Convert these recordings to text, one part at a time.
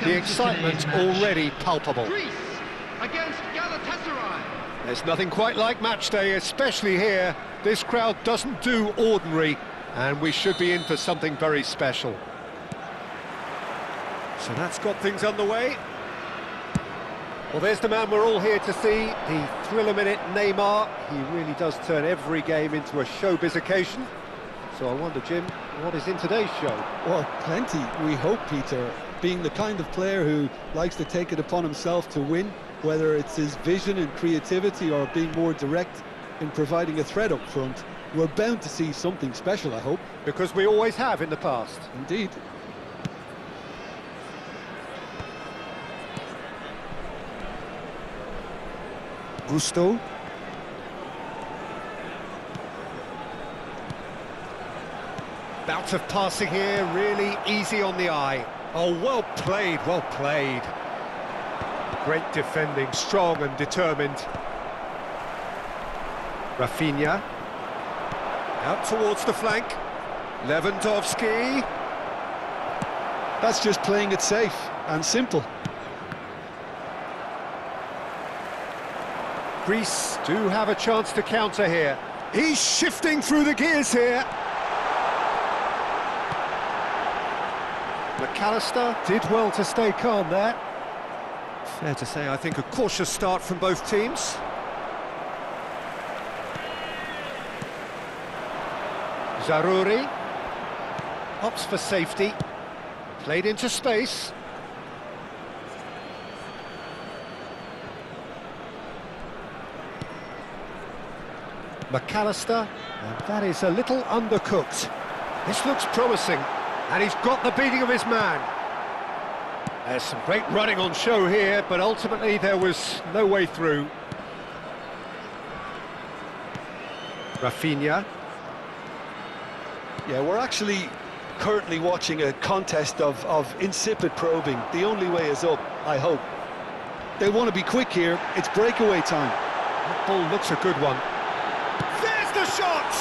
The excitement already palpable. Greece against Galatasaray. There's nothing quite like match day, especially here. This crowd doesn't do ordinary, and we should be in for something very special. So that's got things underway. Well, there's the man we're all here to see, the thriller minute Neymar. He really does turn every game into a showbiz occasion. So I wonder, Jim, what is in today's show? Well, plenty, we hope, Peter. Being the kind of player who likes to take it upon himself to win, whether it's his vision and creativity or being more direct in providing a threat up front, we're bound to see something special, I hope. Because we always have in the past. Indeed. Gusto. Bout of passing here, really easy on the eye. Oh, well played, well played. Great defending, strong and determined. Rafinha. Out towards the flank. Lewandowski. That's just playing it safe and simple. Greece do have a chance to counter here. He's shifting through the gears here. McAllister did well to stay calm there. Fair to say, I think a cautious start from both teams. Zaroury opts for safety, played into space. McAllister, and that is a little undercooked. This looks promising, and he's got the beating of his man. There's some great running on show here, but ultimately there was no way through. Rafinha. Yeah, we're actually currently watching a contest of insipid probing. The only way is up, I hope. They want to be quick here. It's breakaway time. That ball looks a good one. There's the shot!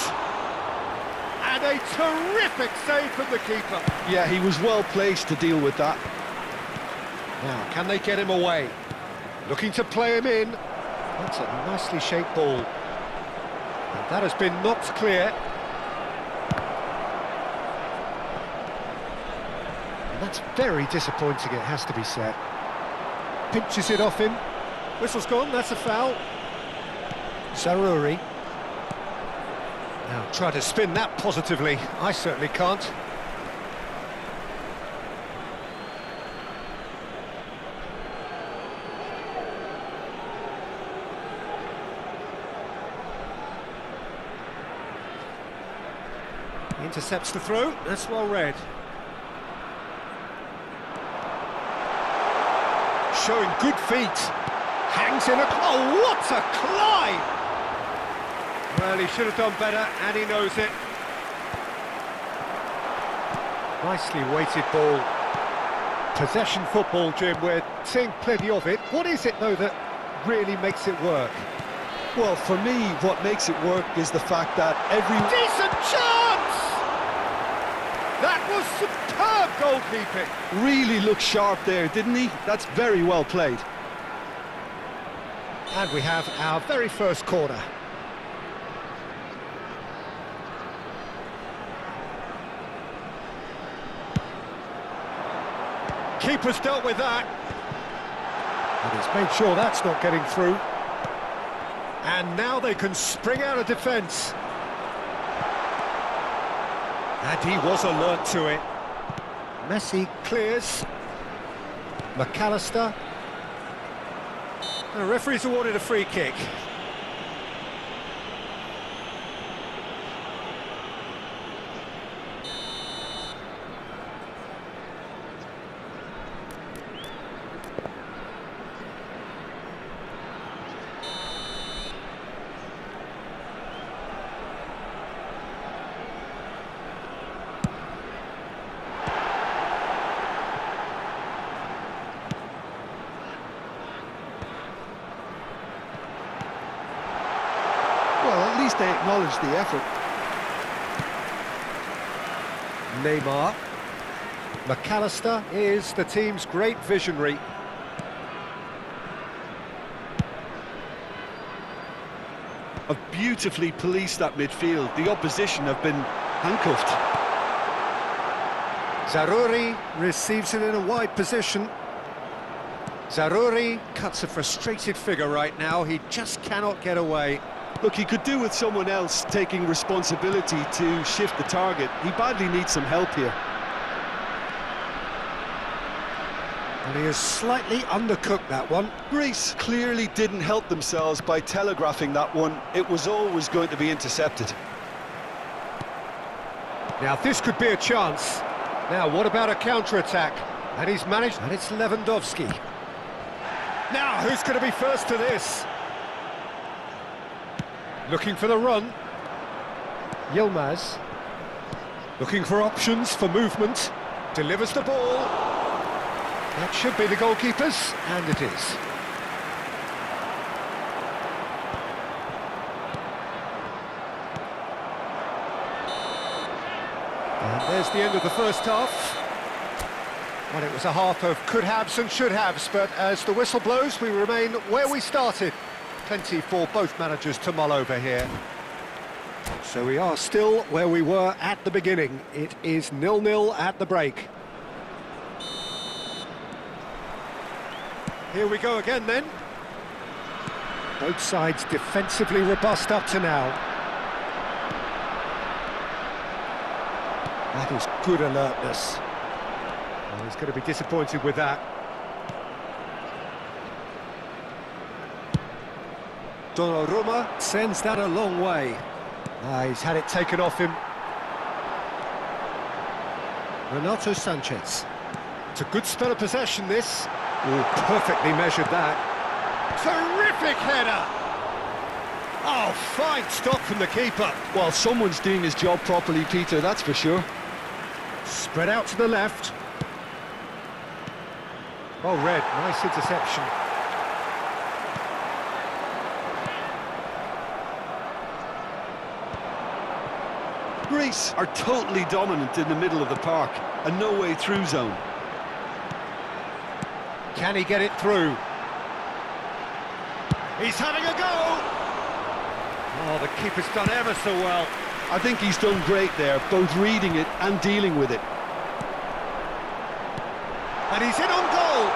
And a terrific save from the keeper. Yeah, he was well placed to deal with that. Now, can they get him away? Looking to play him in. That's a nicely shaped ball. And that has been knocked clear. And that's very disappointing, it has to be said. Pinches it off him. Whistle's gone, that's a foul. Zaroury. Now, try to spin that positively. I certainly can't. Intercepts the throw, that's well read. Showing good feet. Hangs in a... Oh, what a climb! Well, he should have done better, and he knows it. Nicely weighted ball. Possession football, Jim, we're seeing plenty of it. What is it, though, that really makes it work? Well, for me, what makes it work is the fact that every... Decent chance! That was superb goalkeeping. Really looked sharp there, didn't he? That's very well played. And we have our very first corner. Keeper's dealt with that. And he's made sure that's not getting through. And now they can spring out of defence. And he was alert to it. Messi clears. McAllister. The referee's awarded a free kick. Well, at least they acknowledge the effort. Neymar. McAllister is the team's great visionary. Have beautifully policed that midfield. The opposition have been handcuffed. Zaroury receives it in a wide position. Zaroury cuts a frustrated figure right now. He just cannot get away. Look, he could do with someone else taking responsibility to shift the target. He badly needs some help here. And he has slightly undercooked that one. Greece clearly didn't help themselves by telegraphing that one. It was always going to be intercepted. Now this could be a chance. Now what about a counter-attack? And he's managed, and it's Lewandowski. Now who's going to be first to this? Looking for the run. Yilmaz. Looking for options for movement. Delivers the ball. That should be the goalkeeper's, and it is. And there's the end of the first half. Well, it was a half of could-haves and should-haves, but as the whistle blows, we remain where we started. Plenty for both managers to mull over here. So we are still where we were at the beginning. It is 0-0 at the break. Here we go again then. Both sides defensively robust up to now. That is good alertness. Oh, he's going to be disappointed with that. Donnarumma sends that a long way. He's had it taken off him. Renato Sanchez. It's a good spell of possession, this. Oh, perfectly measured that. Terrific header! Oh, fine stop from the keeper. Well, someone's doing his job properly, Peter, that's for sure. Spread out to the left. Oh, Red, nice interception. Greece are totally dominant in the middle of the park, a no-way through zone. Can he get it through? He's having a go! Oh, the keeper's done ever so well. I think he's done great there, both reading it and dealing with it. And he's in on goal!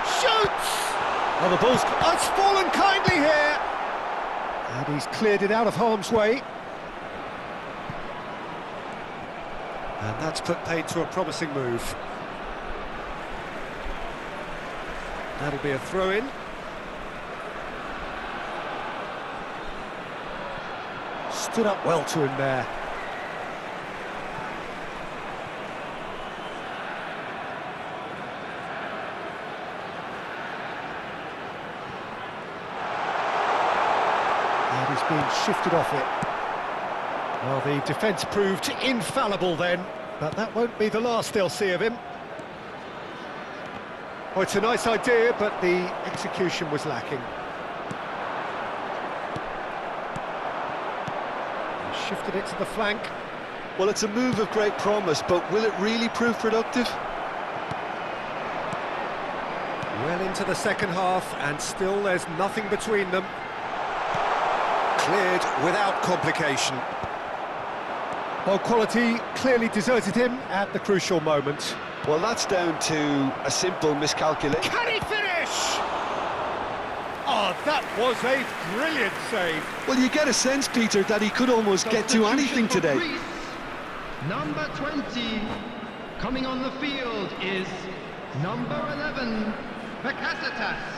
Shoots! Oh, the ball's it's fallen kindly here! And he's cleared it out of harm's way. And that's put paid to a promising move. That'll be a throw-in. Stood up well to him there. And he's being shifted off it. Well, the defence proved infallible then, but that won't be the last they'll see of him. Oh, it's a nice idea, but the execution was lacking. He shifted it to the flank. Well, it's a move of great promise, but will it really prove productive? Well into the second half, and still there's nothing between them. Cleared without complication. Well, quality clearly deserted him at the crucial moment. Well, that's down to a simple miscalculation. Can he finish? Oh, that was a brilliant save. Well, you get a sense, Peter, that he could almost get to anything today. Greece, number 20 coming on the field is number 11, Bakasetas.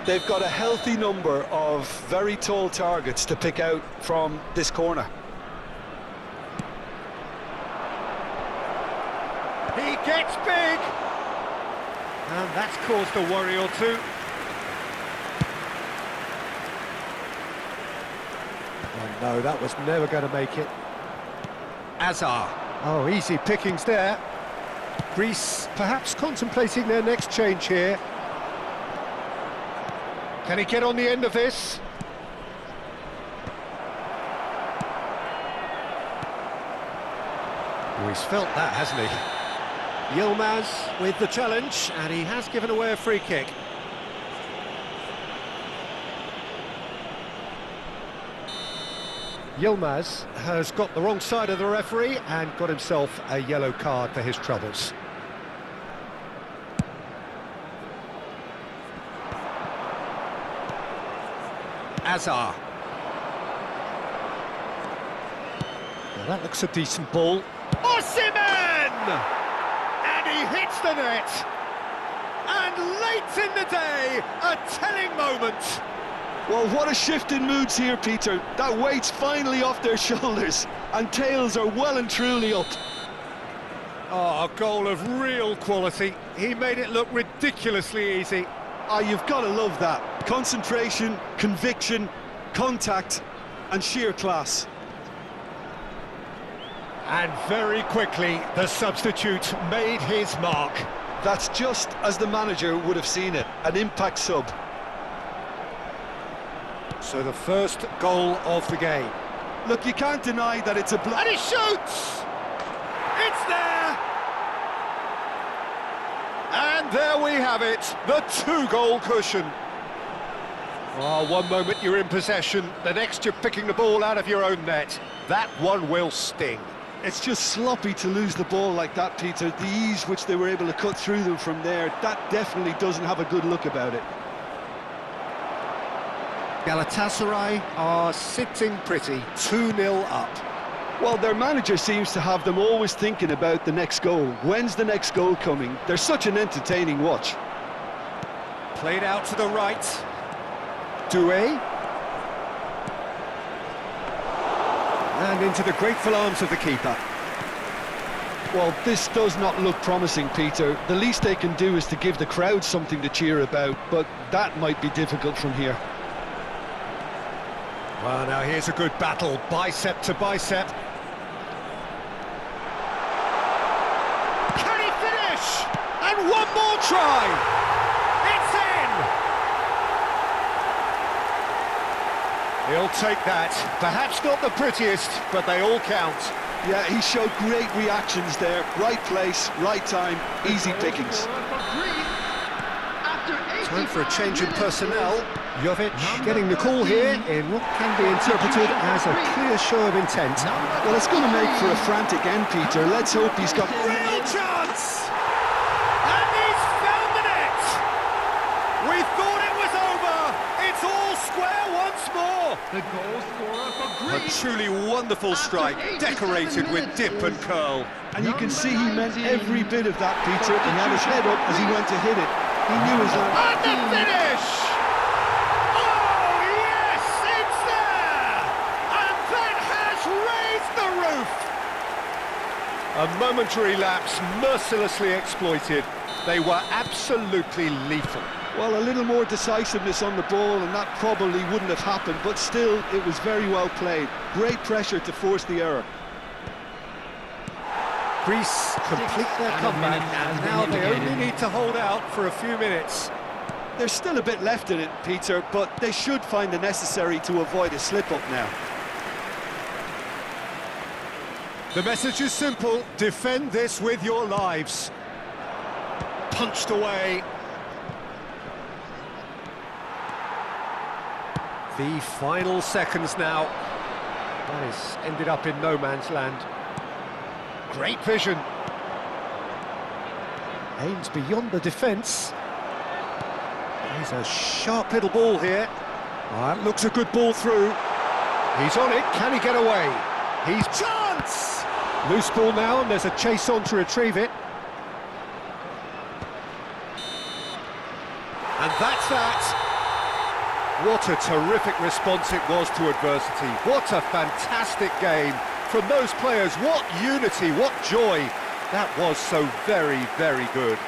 They've got a healthy number of very tall targets to pick out from this corner. He gets big! And that's caused a worry or two. No, that was never going to make it. Azar. Oh, easy pickings there. Greece perhaps contemplating their next change here. Can he get on the end of this? Oh, he's felt that, hasn't he? Yilmaz with the challenge, and he has given away a free kick. Yilmaz has got the wrong side of the referee and got himself a yellow card for his troubles. Azar. Well, that looks a decent ball. Osimhen! And he hits the net. And late in the day, a telling moment. Well, what a shift in moods here, Peter. That weight's finally off their shoulders, and tails are well and truly up. Oh, a goal of real quality. He made it look ridiculously easy. Ah, you've got to love that. Concentration, conviction, contact, and sheer class. And very quickly, the substitute made his mark. That's just as the manager would have seen it, an impact sub. So the first goal of the game. Look, you can't deny that it's a blow. And he shoots! It's there! And there we have it, the two-goal cushion. Oh, one moment you're in possession, the next you're picking the ball out of your own net. That one will sting. It's just sloppy to lose the ball like that, Peter. The ease which they were able to cut through them from there, that definitely doesn't have a good look about it. Galatasaray are sitting pretty, 2-0 up. Well, their manager seems to have them always thinking about the next goal. When's the next goal coming? They're such an entertaining watch. Played out to the right. Doué. And into the grateful arms of the keeper. Well, this does not look promising, Peter. The least they can do is to give the crowd something to cheer about, but that might be difficult from here. Well, now here's a good battle, bicep to bicep. Can he finish? And one more try! It's in! He'll take that. Perhaps not the prettiest, but they all count. Yeah, he showed great reactions there. Right place, right time, easy pickings. Time for a change in personnel. Jovic getting the call here in what can be interpreted as a clear show of intent. Well, it's going to make for a frantic end, Peter. Let's hope he's got... Real chance! And he's found the net! We thought it was over! It's all square once more! The goal scorer for A Greece. truly wonderful strike, decorated with dip and curl. And you can see he meant every bit of that, Peter. He had his head up as he went to hit it. He knew his line. And the finish! Oh, yes, it's there! And that has raised the roof! A momentary lapse, mercilessly exploited. They were absolutely lethal. Well, a little more decisiveness on the ball, and that probably wouldn't have happened, but still, it was very well played. Great pressure to force the error. Greece complete their comeback, and now they only need to hold out for a few minutes. There's still a bit left in it, Peter, but they should find the necessary to avoid a slip-up now. The message is simple, defend this with your lives. Punched away. The final seconds now. That has ended up in no man's land. Great vision. Aims beyond the defence. There's a sharp little ball here. That looks a good ball through. He's on it, can he get away? He's chance! Loose ball now, and there's a chase on to retrieve it. And that's that. What a terrific response it was to adversity. What a fantastic game from those players. What unity, what joy. That was so very, very good.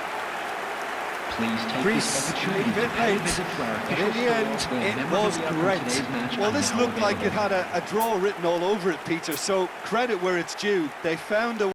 Please take Greece this opportunity a bit to pay a late, visit to our but official in the end, store, where it was memorabilia from great. today's match Well, are this now looked like it available. had a draw written all over it, Peter, so credit where it's due. They found a